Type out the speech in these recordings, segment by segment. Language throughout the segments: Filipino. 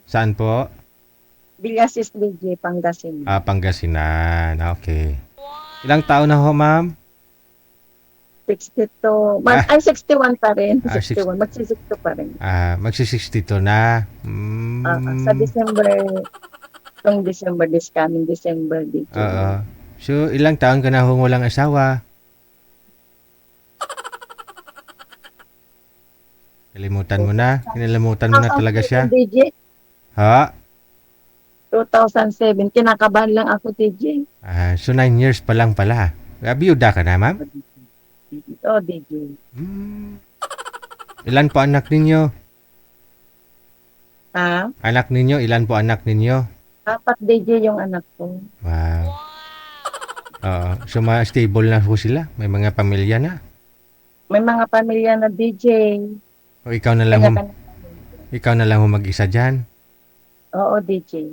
Saan po? Villasis DJ, Pangasinan. Pangasinan. Okay. Ilang taon na ho, ma'am? 62, Ah, 61 pa rin, ah, six, 61, magsi-62 pa rin. magsi-62 na. Sa December, itong December, this coming December, DJ. Oo. So, ilang taon ka na ho walang asawa? Kalimutan mo na? Kinalimutan mo na talaga siya? 2007, DJ. Ha? 2007, kinakabahan lang ako, DJ. So 9 years pa lang pala. Biyuda ka na, ma'am? Oh, DJ. Hmm. Ilan po anak ninyo? Ha? Anak ninyo? Ilan po anak ninyo? 4 DJ yung anak ko. Wow. Oo. So, stable na po sila? May mga pamilya na? May mga pamilya na DJ. O ikaw na lang Kanya-kanya. ikaw na lang mag-isa dyan? Oo, DJ.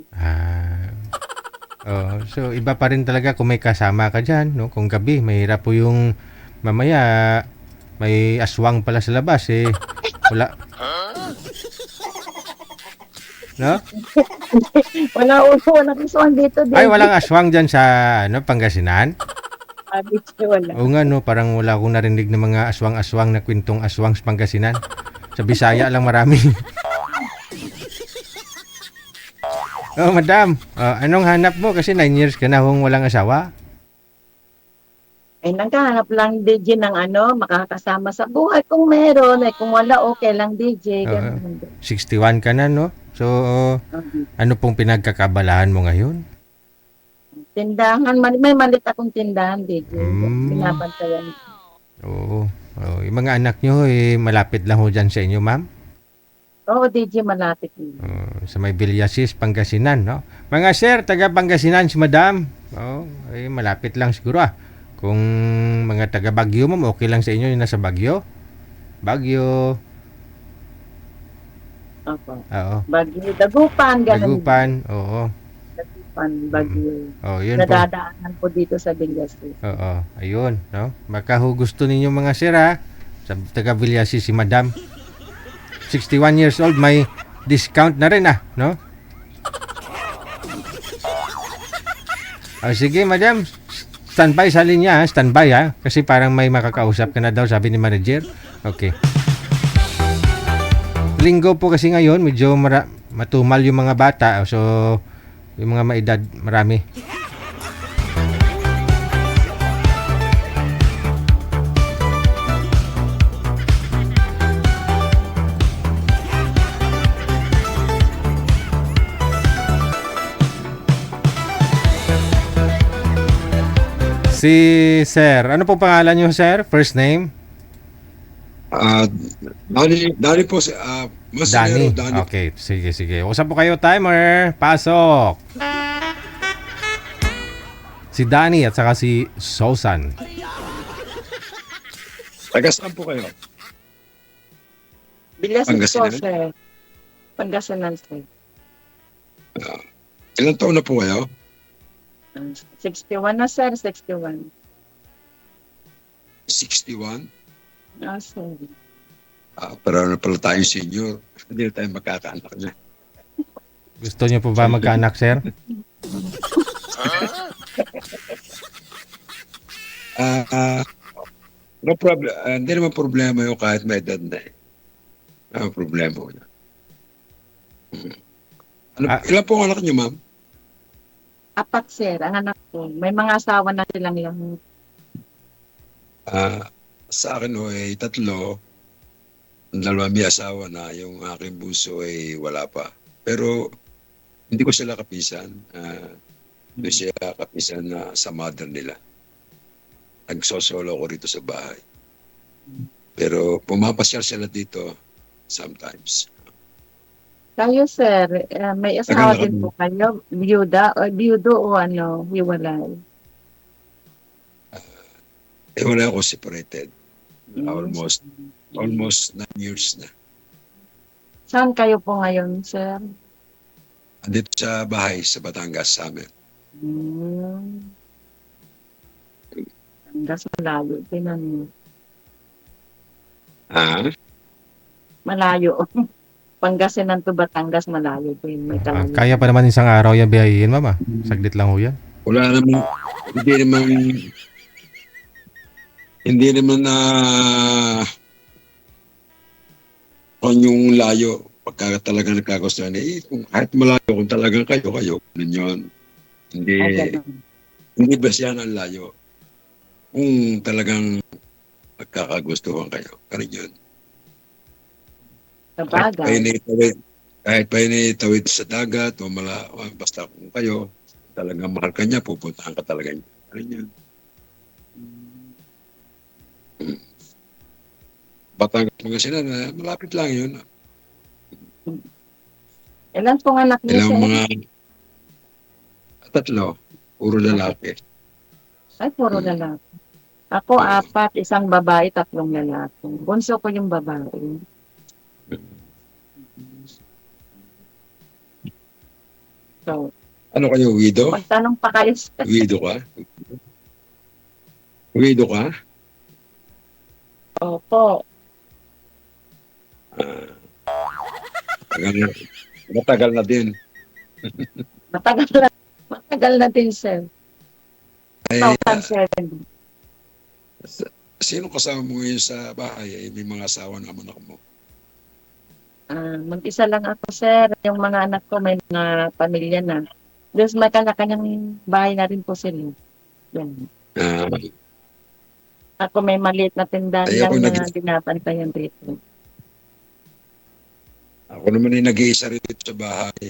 So iba pa rin talaga kung may kasama ka dyan, no? Kung gabi, mahirap po yung mamaya may aswang pala sa labas eh. Wala. No? Wala kisuan dito, DJ. Ay, walang aswang dyan sa Pangasinan? DJ, wala. Oo nga, no? Parang wala akong narinig ng mga aswang-aswang na kwentong aswang sa Pangasinan. Sa Bisaya lang marami. Oh, madam. Anong hanap mo? Kasi 9 years ka na kung walang asawa. Ay, naghahanap lang DJ ng makakasama sa buhay. Kung meron, kung wala, okay lang DJ. Uh, Ganun. 61 ka na, no? So, ano pong pinagkakabalahan mo ngayon? Tindahan, may malit akong tindahan DJ. Binabantayan. Oo. Yung mga anak nyo, malapit lang ho dyan sa inyo, ma'am? Oo, DJ, malapit. Sa may Villasis, Pangasinan, no? Mga sir, taga Pangasinan si madam. Malapit lang siguro Kung mga taga Baguio, ma'am, okay lang sa inyo yung nasa Baguio? Baguio. Opo. Oo. Baguio, Dagupan, ganun. Dagupan, oo. Dagupan, Baguio. Yun po. Nadadaanan po dito sa Villasis. Oo, ayun, no? Baka ho gusto ninyo mga sir, sa taga Villasis si madam. 61 years old, may discount na rin, no? Sige, madam. Standby sa linya, standby, kasi parang may makakausap ka na daw, sabi ni manager. Okay. Linggo po kasi ngayon, medyo matumal yung mga bata, so yung mga maedad, marami. Si Sir, ano po pangalan niyo, Sir? First name? Danny po, Danny. Danny. Okay, sige. Usap po kayo, timer. Pasok. Si Danny at saka si Susan. Taga saan po kayo? Villasis po, Pangasinan? sir. Pangasinan, sir. Ilang taon na po kayo? 61 na, sir. 61. 61? Sir. Pero na pala tayong senior. Hindi na tayo magkakaanak na. Gusto niyo po ba magkaanak, Sir? No problem. Hindi naman problema yung kahit may edad na Ano problema ko na. Ilan po ang anak niyo, ma'am? 4, sir. Ang anak ko. May mga asawa na silang lang. Sa akin ay 3. Ang 2 may asawa na. Yung aking bunso ay wala pa. Pero hindi ko sila kapisan. Hindi siya kapisan sa mother nila. Nagsosolo ko rito sa bahay. Pero pumapasyal sila dito sometimes. Kayo, sir, may asawa din po kayo? Biyudo o hiwalay? Wala ako separated. Almost 9 years na. Saan kayo po ngayon, sir? Andito sa bahay sa Batangas sa amin. Hanggang malayo. Tinan mo. Ah? Malayo. Pangasinan to Batangas, malayo din. May kalayo. Kaya pa naman isang araw yan biyahin, mama. Saglit lang ho yan. Wala naman, hindi naman, hindi naman na kung yung layo, pagka talaga nagkagustuhan, kung kahit malayo, kung talagang kayo, ganun yun. Hindi, Ganun. hindi basihan ang layo. Kung talagang magkakagustuhan kayo, ganun yun. Sabagay. Kahit pa initawid sa dagat o basta kung kayo, talagang mahal ka niya, pupuntahan ka talaga niya. Ganun yun. Batangas Pangasinan, malapit lang yun. Ilan pong anak niyo, Ilang sir? mga tatlo, puro lalaki. Ay, puro lalaki. Ako, 4, isang babae, 3 lalaki. Bunso ko yung babae. So, Ano kayo, widow? magtanong pa kayo, sir. Widow ka? Widow ka? Opo. Matagal na din. Matagal na din, sir. Ay, 2007. sino kasama mo ngayon sa bahay? May mga asawa na anak mo. Mag-isa lang ako, sir. Yung mga anak ko, may mga pamilya na. Diyos, may kanya-kanyang bahay na rin po sila. Yan. Ah, Ako may maliit na tindahan Ay, ako lang na binabantayan dito. ako naman ay nag-iisa rin dito sa bahay.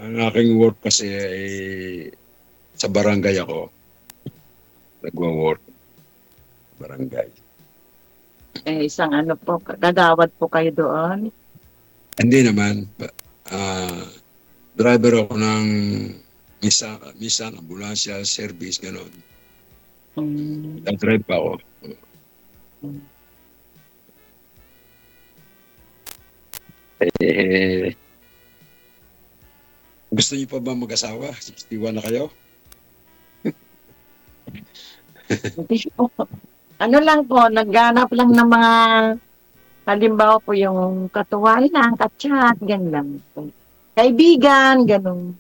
Ang aking work kasi ay sa barangay ako. Nagwa-work. Barangay. Isang ano po, gagawad po kayo doon. Hindi naman. Driver ako ng minsan ambulansya, service, gano'n. Nag-drive pa ako. Gusto niyo pa ba mag-asawa? 61 na kayo? Hindi po. Ano lang po, nagganap lang ng mga, halimbawa po yung katuwal lang, kachat, ganyan lang. Kaibigan, ganun.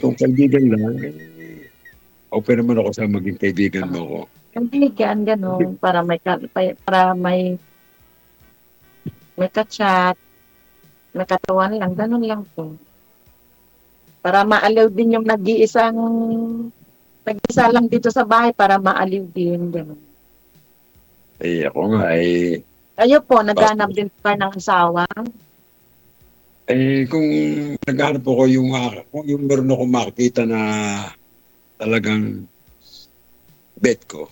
Kung kaibigan lang, open naman ako sa maging kaibigan mo ako. Kaibigan, ganun, para may kachat, may katuwal lang, ganun lang po. Para maaliw din yung nag-iisa lang dito sa bahay para maaliw din, ganun. Ako nga, Kayo po, naghanap din pa ng asawa? kung naghahanap ako kung yung meron ako makikita na talagang bet ko.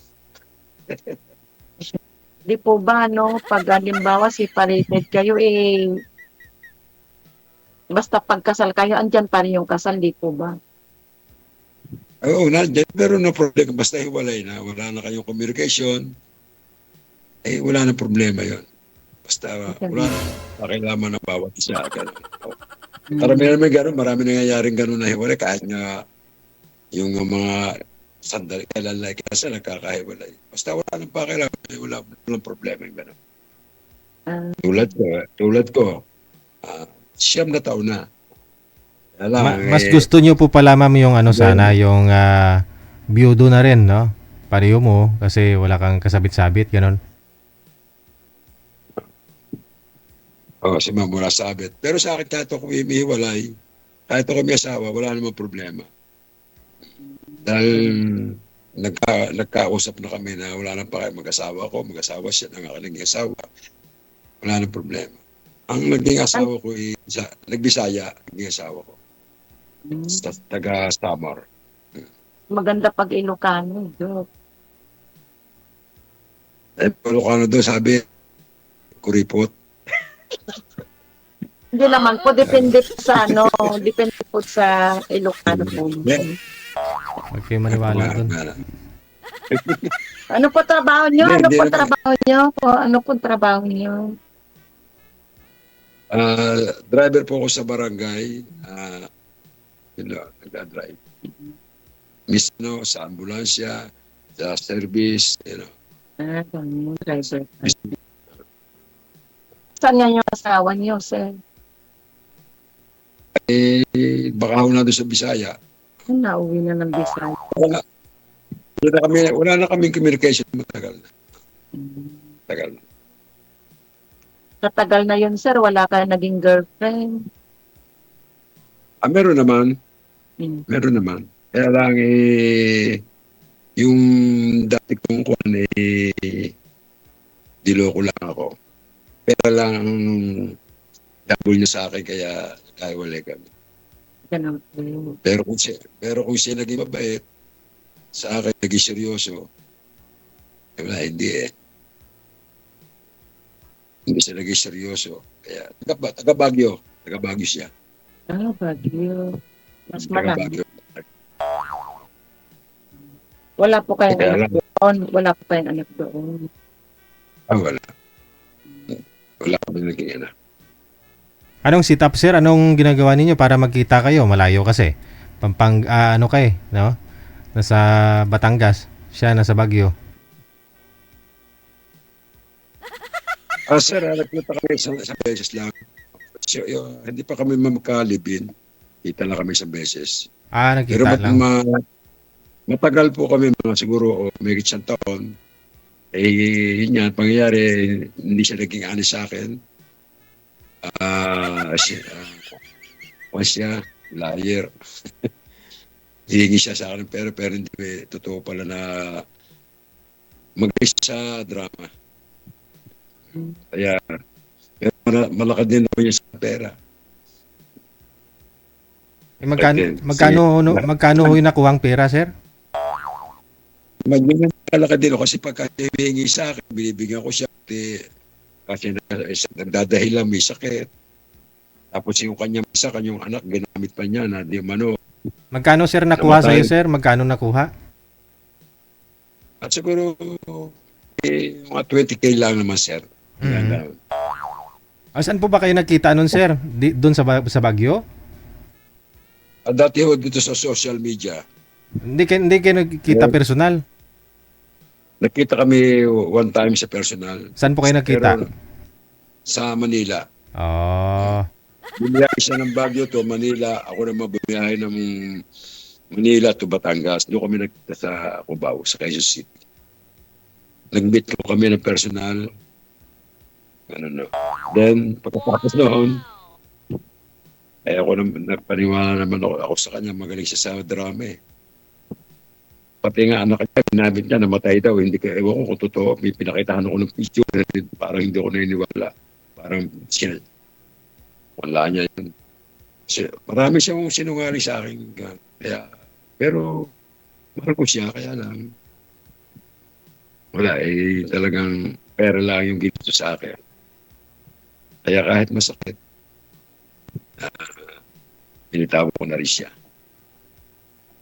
Di po ba, no? Pag halimbawa separated kayo, basta pagkasal kayo, andyan pa rin yung kasal, di po ba? Oo, nandiyan, pero no problem. Basta hiwalay na, wala na kayong communication, wala na problema yon. Basta wala na pakialaman ng bawat isa. Marami naman gano'n, marami nangyayaring gano'n na hiwalay, kahit nga yung mga sandali kalalay kasi nagkakahiwalay. Basta wala nang pakialaman, walang problema yung gano'n. Tulad ko, 9 na taon na. Mas gusto nyo po pala, ma'am, yung sana, yung biyudo na rin, no? Pareho mo, kasi wala kang kasabit-sabit, gano'n. Si ma'am wala sabit. Pero sa akin, kahit ako humihiwalay, kahit ako may asawa, wala namang problema. Dahil nagkausap na kami na wala nang pa kayo mag-asawa ko, mag-asawa siya, ng aking asawa. Wala nang problema. Ang naging asawa ko nagbisaya, naging asawa ko. Taga Samar. Maganda pag Ilocano, Diyos. Ilocano doon, sabi, kuripot. Hindi naman po, depende po sa Ilocano po. Huwag kayo maniwala doon. Ano po trabaho niyo? Hindi, Ano po hindi trabaho niyo? Ano po trabaho niyo? Driver po ako sa barangay. Nagda-drive. Mismo sa ambulansya, sa service, Ganun, driver. Saan nga yung asawa niyo, sir? Baka ho na doon sa Bisaya. Nauwi na ng Bisaya. Wala na kaming communication matagal na. Tagal na. Sa tagal na yun, sir, wala ka naging girlfriend. Meron naman. Hmm. Meron naman. Kaya lang yung dati kong kuwan diloko lang ako. Pero lang ang double niya sa akin kaya wala kami. Ganun po yun. Pero kung siya naging mabait, sa akin naging seryoso, wala, hindi eh. Hindi siya naging seryoso. Kaya taga Baguio siya. Baguio. Mas Taga malaki. Baguio. Wala po kayong Kaya anak lang. doon. Wala po kayong anak doon. Wala. Wala kami naging anak. Anong sit-up, sir? Anong ginagawa ninyo para magkita kayo? Malayo kasi. Ano kayo, no? Nasa Batangas. Siya nasa Baguio. Sir, nagpunta kami sa beses lang. So, hindi pa kami magkalibin. Kita lang kami sa beses. Pero Nagkita lang. matagal po kami, mga siguro may isang taon. Yun yan, pangyayari, hindi siya naging honest sa akin. Siya, liar. Hihingi siya sa akin pero hindi totoo pala na mag-isa sa drama. Kaya, pero malakad din naman niya sa pera. Magkano ho yung nakuhang pera, sir? Malakad din ako kasi pagka hihingi sa akin, binibigyan ko siya kasi nagdadahil lang may sakit. Tapos yung kanyang anak, ginamit pa niya na di mano. Magkano, sir, nakuha sa'yo, sir? Magkano nakuha? At siguro, mga 20K lang naman, sir. Yan lang. Saan po ba kayo nagkita nun, sir? Doon sa Baguio? Dati ho dito sa social media, Hindi kayo nagkita personal? nakita kami one time sa personal. Saan po kayo nagkita? Pero sa Manila. Oh. Bumiyahe siya ng Baguio to Manila. Ako naman bumiyahe ng Manila to Batangas. Doon kami nagkita sa Cubao, sa Quezon City. Nag-meet ko kami ng personal. Then, pagkatapos noon, ako nagpaniwala naman ako sa kanya, magaling siya sa drama eh. Pati nga anak niya, ginamit niya, namatay daw. Hindi ka, ewan ko kung totoo, may pinakitahan ako ng picture. Parang hindi ako naniniwala. Parang wala niya yun. Marami siyang sinungaling sa akin. Kaya, pero, mahal ko siya, kaya lang. Wala, talagang pera lang yung ginito sa akin. Kaya kahit masakit, pinitawag ko na rin siya.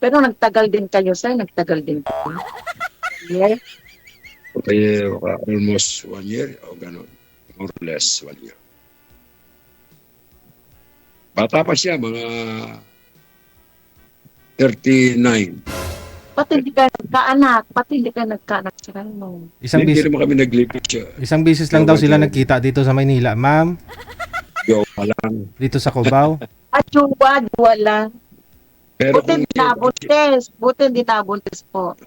Pero nagtagal din kayo, sir. Nagtagal din kayo. Yeah. Okay, almost 1 year o gano'n. More or less 1 year. Bata pa siya, mga 39. Pati hindi ka nagkaanak. Pati hindi ka nagkaanak sa kanya. Hindi naman kami naglipit siya. Isang bisis lang daw sila nagkita dito sa Maynila, ma'am. Yo, lang. Dito sa Cubao. Juwa lang. Pero Buti hindi nabuntis. Buti hindi nabuntis po.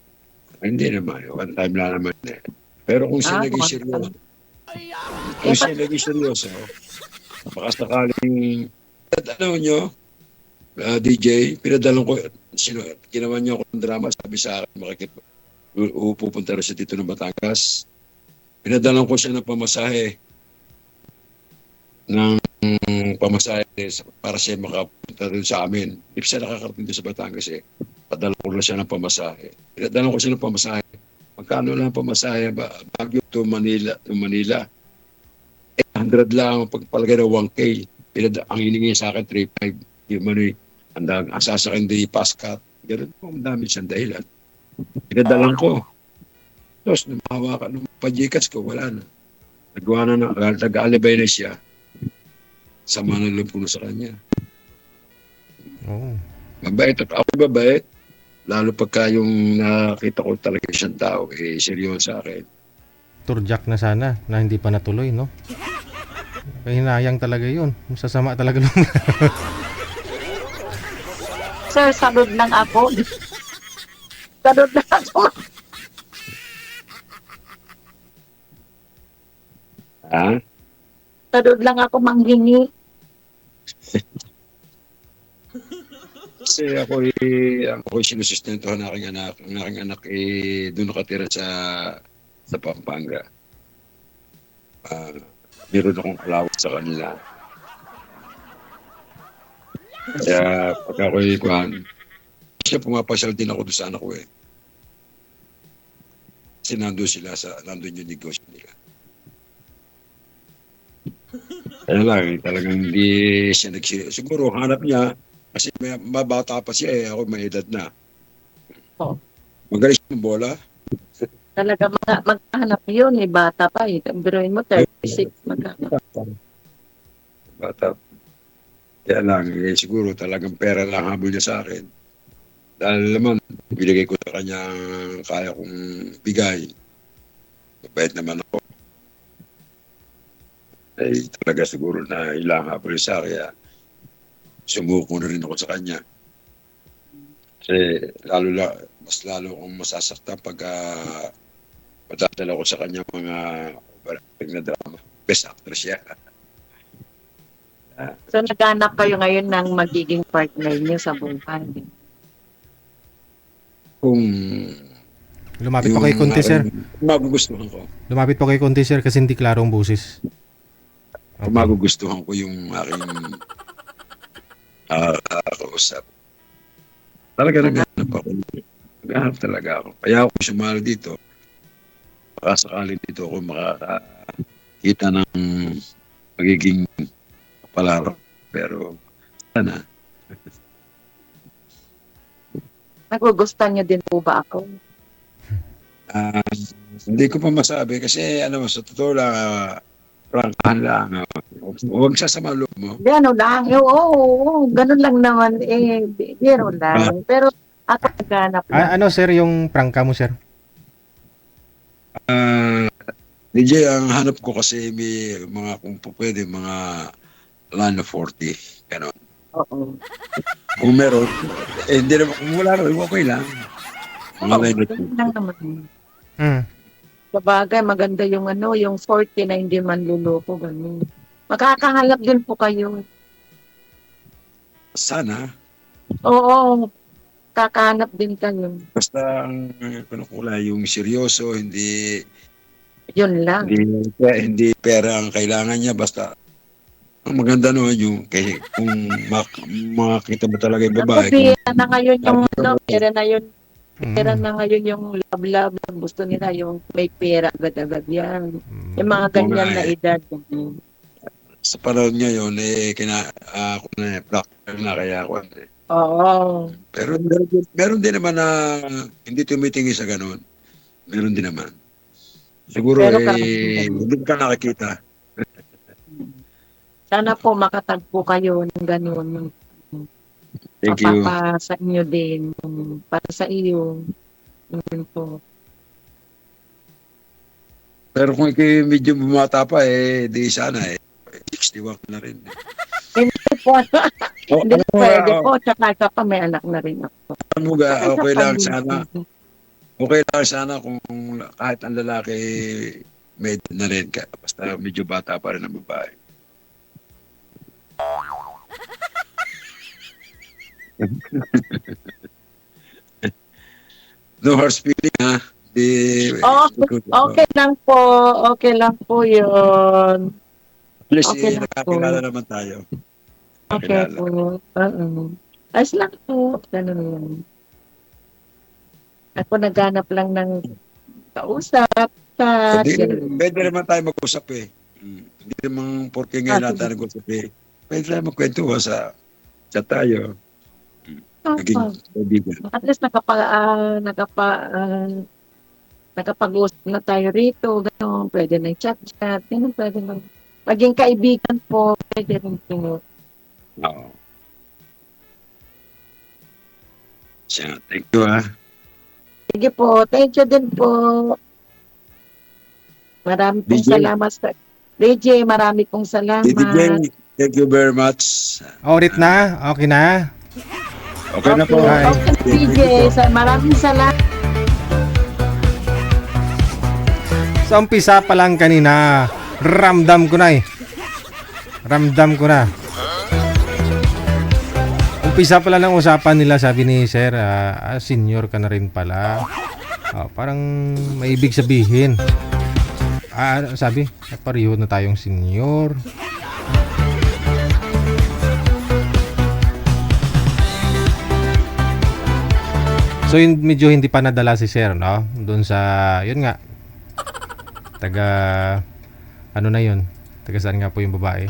Hindi naman. One time lang naman eh. Pero kung siya naging seryoso, baka sakaling, ano nyo, DJ, pinadalang ko, ginawa niyo ako ng drama, sabi sa akin, pupunta rin siya dito ng Batangas. Pinadalang ko siya ng pamasahe, para siya makapunta rin sa amin. Hindi siya nakakarating doon sa Batangas eh. Padala ko lang siya ng pamasahe. Pinadalang ko siya ng pamasahe. Magkano lang pamasahe? Baguio to Manila. 100 lang pagpalagay ng 1K. Ang hiningi sa akin 3.5. Yung manoy, ang sasakin di paskat. Ganun po, ang dami siyang dahilan. Pinadalang ko. Tapos, namahawakan ng pajikas ko, wala na. Nagawa na nag-aalibay na siya. Sama na loob ko na sa kanya. Oh. Mabait. Ako mabait. Lalo pagka yung nakita ko talaga siyang tao, seryoso sa akin. Turjak na sana na hindi pa natuloy, no? Hinayang talaga yun. Masasama talaga lang. Sir, salud lang ako. Salud lang ako. Ha? Salud lang ako manghingi. Kasi ako sinusustentuhan ng aking anak. Ang aking anak doon nakatira sa Pampanga. Meron akong allowance sa kanila. Kaya pag ako'y kuhan, siya pumapasyal din ako doon sa anak ko eh. Kasi nandun yung negosyo nila. Kaya lang, talagang hindi siya siguro hanap niya, kasi mabata pa siya eh, ako may edad na. Oo. Magaling siya ng bola. Talaga maghanap yun, eh, bata pa eh. Biruin mo, 36, maghanap. Bata. Kaya lang, siguro talagang pera lang habol niya sa akin. Dahil naman, binigay ko sa kanya ang kaya kong bigay. Mabait naman ako. Eh, talaga siguro na ilang habol sa akin. Kaya sumuko na rin ako sa kanya. Kasi mas lalo akong masasaktan pag matadala ko sa kanya mga overacting na drama. Best actress siya. So, naghanap kayo ngayon ng magiging partner niyo sa buhay. Kung Lumapit po kay Kunti, sir. magugustuhan ko. Lumapit po kay Kunti, sir, kasi hindi klaro ang boses. Kung magugustuhan ko yung aking kausap. Talaga naghahanap ako. Naghahanap talaga ako. Kaya ako sumali dito. Baka sakali dito ako makakita ng magiging kapalaro. Pero sana. Nagugustuhan niyo din po ba ako? Hindi ko pa masabi kasi sa totoo lang, prangkahan lang. Huwag sasama loob mo. Gano'n lang. Oo, ganun lang naman. Biro lang. Pero ako naghanap lang. Ano, sir, yung prangka mo, sir? DJ, ang hanap ko kasi may mga kung po pwede, mga land of 40. Ganon. Oo. Kung meron, hindi naman, kung wala rin, okay lang. Mga Oo, line of ganun 40. lang naman. Sabagay, maganda yung yung 40 na hindi man luloko. Ganun. Makakahanap din po kayo. Sana. Oo, kakahanap din kayo. Basta ang kulay, yung seryoso, hindi Yun lang. hindi pera ang kailangan niya. Basta ang maganda naman yung kung makakita mo talaga yung babae. Pera na ngayon yung pera na ngayon yung love. Gusto nila yung may pera agad-agad yan. Yung mga ganyan na edad. Sa panahon ngayon, ako na practical na kaya ako. Oo. Pero meron din naman na hindi tumitingin sa ganun. Meron din naman. Siguro Pero hindi ka nakikita. sana po makatagpo kayo ng ganun. Thank you. Sa inyo din. Para sa iyo. Yun po. Pero kung medyo bumata pa, di sana 61 na rin. Hindi po. Hindi Ano pwede po. Tsaka pa may anak na rin ako. okay lang sana. Okay lang sana kung kahit ang lalaki may edad na rin. Basta medyo bata pa rin ang babae. No horse feeling, ha? Okay lang po. Okay lang po yun. At least, Okay lang nakakilala po. naman tayo. Okay Nakakilala. po. Ayos lang po. Ganun lang. Ako naghanap lang ng kausap. Pwede naman tayo mag-usap eh. Hindi naman porke ngayon lang tayo nag-usap eh. Pwede tayo magkwentuhan sa tayo. Naging kaibigan. At least nakapag-usap na tayo rito. Ganun. Pwede na chat-chat. Ganun, pwede na. Maging kaibigan po. Pwede rin po. Oo. Siya, thank you ha. Sige po. Thank you din po. Maraming pong DJ. salamat sa DJ, marami pong salamat. DJ, thank you very much. Orit na? Okay na? Okay na po. Bye. Okay, DJ. Maraming salamat. Sa umpisa pa lang kanina, ramdam ko na eh. Ramdam ko na. Umpisa pala ng usapan nila, sabi ni Sir, senior ka na rin pala. Parang may ibig sabihin. Sabi, pareho na tayong senior. So medyo hindi pa nadala si Sir, no? Doon sa, yun nga, taga, ano na yun? Taga saan nga po yung babae?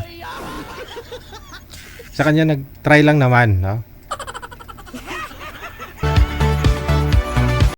Sa kanya nag-try lang naman, no?